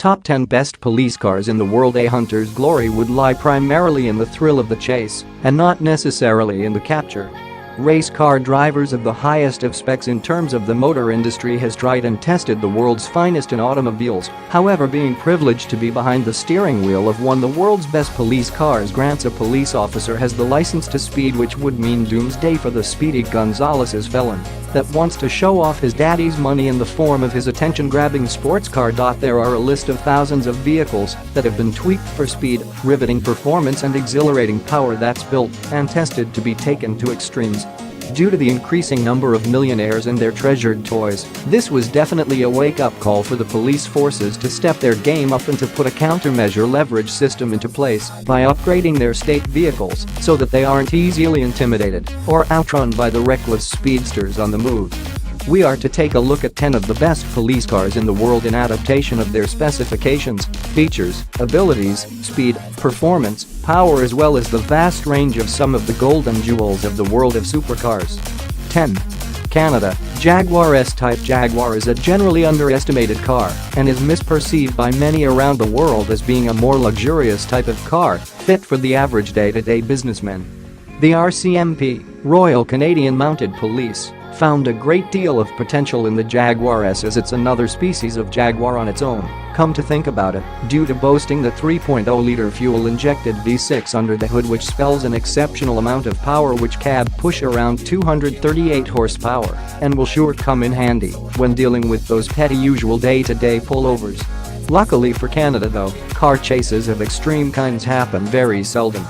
Top 10 best police cars in the world. A hunter's glory would lie primarily in the thrill of the chase and not necessarily in the capture. Race car drivers of the highest of specs in terms of the motor industry has tried and tested the world's finest in automobiles. However, being privileged to be behind the steering wheel of one of the world's best police cars grants a police officer has the license to speed, which would mean doomsday for the Speedy Gonzalez's felon that wants to show off his daddy's money in the form of his attention-grabbing sports car. There are a list of thousands of vehicles that have been tweaked for speed, riveting performance and exhilarating power that's built and tested to be taken to extremes. Due to the increasing number of millionaires and their treasured toys, this was definitely a wake-up call for the police forces to step their game up and to put a countermeasure leverage system into place by upgrading their state vehicles so that they aren't easily intimidated or outrun by the reckless speedsters on the move. We are to take a look at 10 of the best police cars in the world in adaptation of their specifications, features, abilities, speed, performance, power, as well as the vast range of some of the golden jewels of the world of supercars. 10. Canada. Jaguar S-Type. Jaguar is a generally underestimated car and is misperceived by many around the world as being a more luxurious type of car fit for the average day-to-day businessman. The RCMP, Royal Canadian Mounted Police, found a great deal of potential in the Jaguar S as it's another species of Jaguar on its own. Come to think about it, due to boasting the 3.0-liter fuel-injected V6 under the hood, which spells an exceptional amount of power, which can push around 238 horsepower and will sure come in handy when dealing with those petty usual day-to-day pullovers. Luckily for Canada though, car chases of extreme kinds happen very seldom.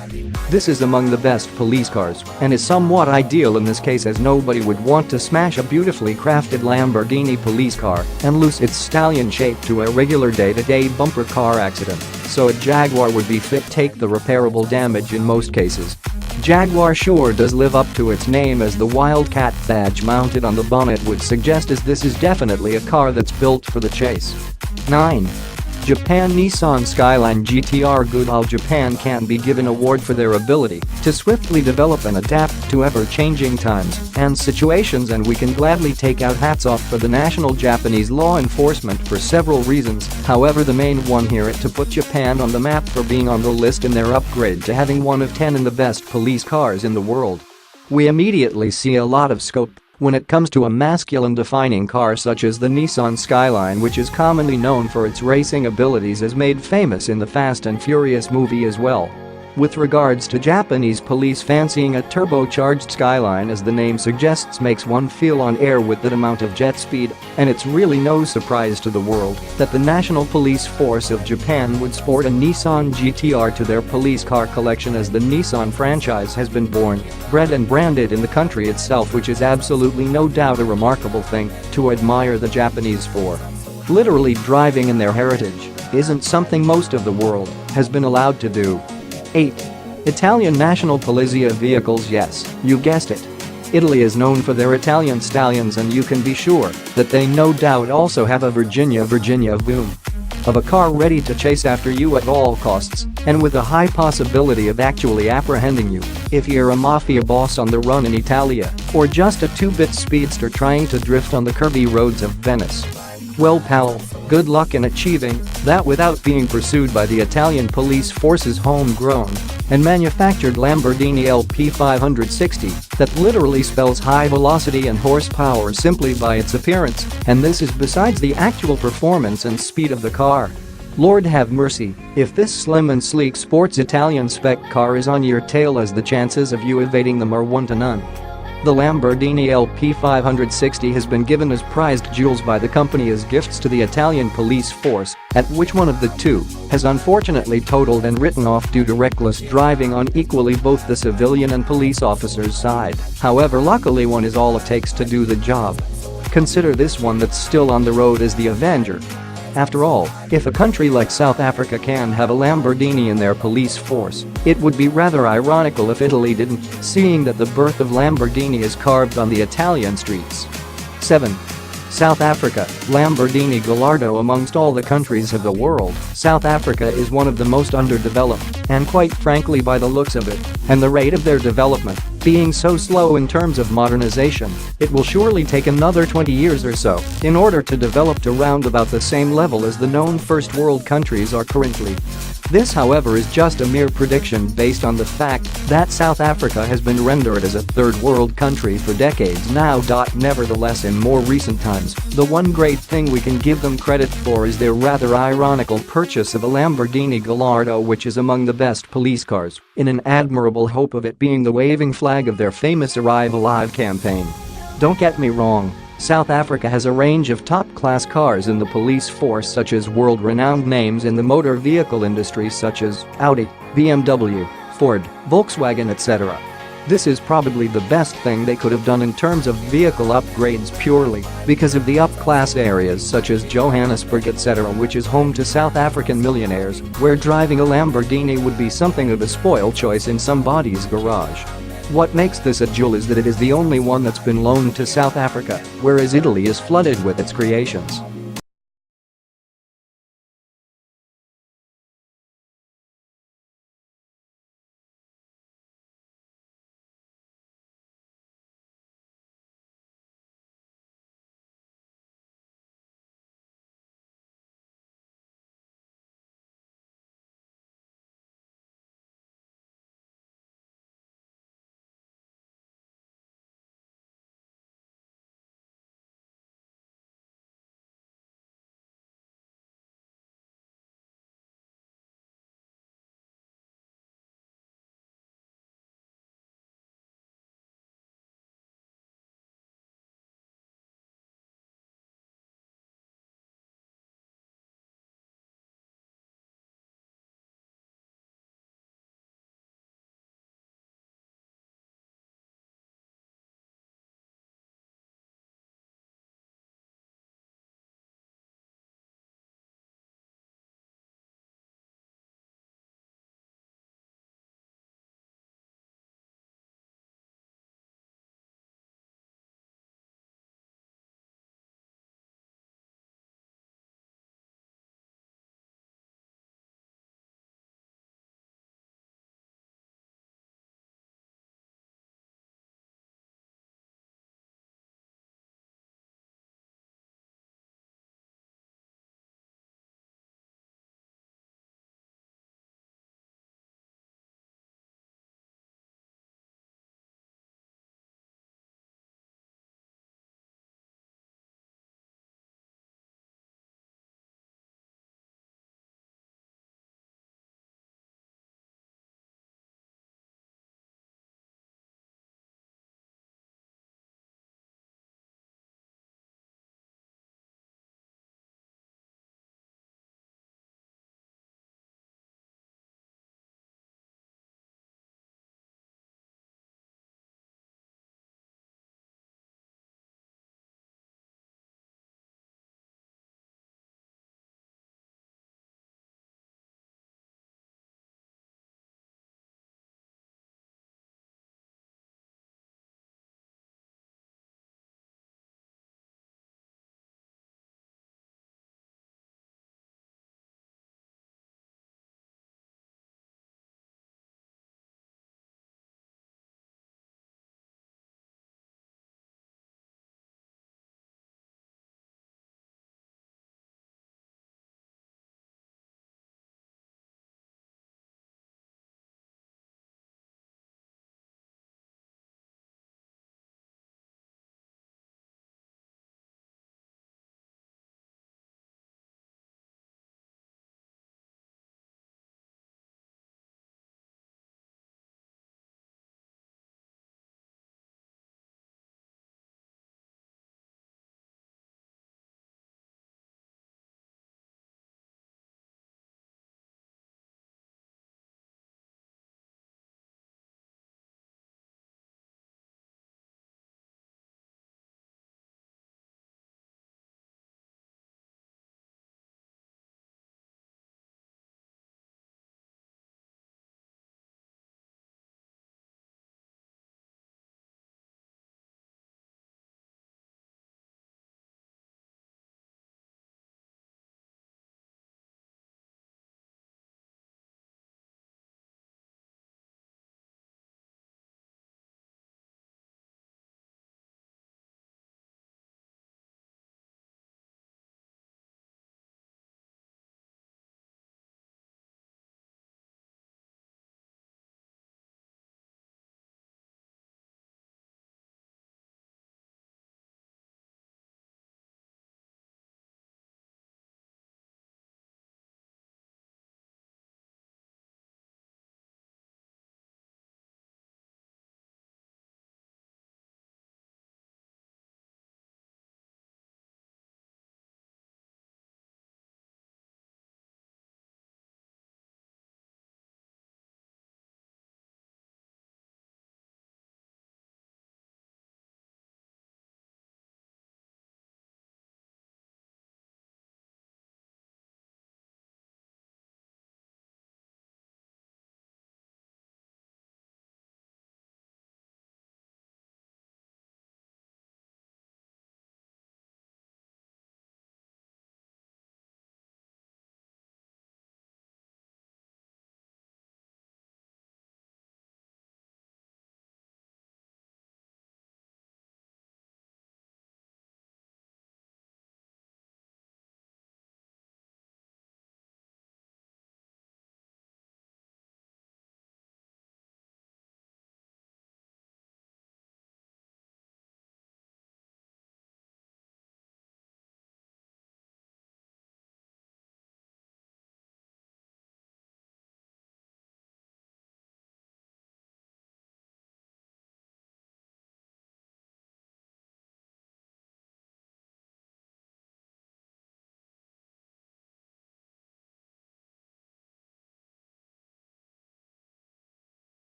This is among the best police cars and is somewhat ideal in this case, as nobody would want to smash a beautifully crafted Lamborghini police car and lose its stallion shape to a regular day-to-day bumper car accident, so a Jaguar would be fit to take the repairable damage in most cases. Jaguar sure does live up to its name, as the Wildcat badge mounted on the bonnet would suggest, as this is definitely a car that's built for the chase. 9. Japan. Nissan Skyline GTR. Good old Japan can be given award for their ability to swiftly develop and adapt to ever-changing times and situations, and we can gladly take out hats off for the national Japanese law enforcement for several reasons. However, the main one here is to put Japan on the map for being on the list in their upgrade to having one of 10 in the best police cars in the world. We immediately see a lot of scope when it comes to a masculine-defining car such as the Nissan Skyline, which is commonly known for its racing abilities, as made famous in the Fast and Furious movie as well. With regards to Japanese police, fancying a turbocharged Skyline, as the name suggests, makes one feel on air with that amount of jet speed, and it's really no surprise to the world that the National Police Force of Japan would sport a Nissan GTR to their police car collection, as the Nissan franchise has been born, bred and branded in the country itself, which is absolutely no doubt a remarkable thing to admire the Japanese for. Literally driving in their heritage isn't something most of the world has been allowed to do. 8. Italian National Polizzi vehicles. Yes, you guessed it. Italy is known for their Italian stallions, and you can be sure that they no doubt also have a Virginia boom of a car ready to chase after you at all costs and with a high possibility of actually apprehending you if you're a mafia boss on the run in Italia or just a two-bit speedster trying to drift on the curvy roads of Venice. Well, pal, good luck in achieving that without being pursued by the Italian police force's homegrown and manufactured Lamborghini Lp 560 that literally spells high velocity and horsepower simply by its appearance, and this is besides the actual performance and speed of the car. Lord have mercy if this slim and sleek sports Italian spec car is on your tail, as the chances of you evading them are 1 to none. The Lamborghini Lp 560 has been given as prized jewels by the company as gifts to the Italian police force, at which one of the two has unfortunately totaled and written off due to reckless driving on equally both the civilian and police officers' side. However, luckily one is all it takes to do the job. Consider this one that's still on the road as the Avenger. After all, if a country like South Africa can have a Lamborghini in their police force, it would be rather ironical if Italy didn't, seeing that the birth of Lamborghini is carved on the Italian streets. 7. South Africa. Lamborghini Gallardo. Amongst all the countries of the world, South Africa is one of the most underdeveloped, and quite frankly, by the looks of it and the rate of their development, Being so slow in terms of modernization, it will surely take another 20 years or so in order to develop to round about the same level as the known first world countries are currently. This, however, is just a mere prediction based on the fact that South Africa has been rendered as a third world country for decades now. Nevertheless, in more recent times, the one great thing we can give them credit for is their rather ironical purchase of a Lamborghini Gallardo, which is among the best police cars, in an admirable hope of it being the waving flag of their famous Arrive Alive campaign. Don't get me wrong. South Africa has a range of top-class cars in the police force, such as world-renowned names in the motor vehicle industry such as Audi, BMW, Ford, Volkswagen, etc. This is probably the best thing they could have done in terms of vehicle upgrades purely because of the up-class areas such as Johannesburg, etc., which is home to South African millionaires, where driving a Lamborghini would be something of a spoiled choice in somebody's garage. What makes this a jewel is that it is the only one that's been loaned to South Africa, whereas Italy is flooded with its creations.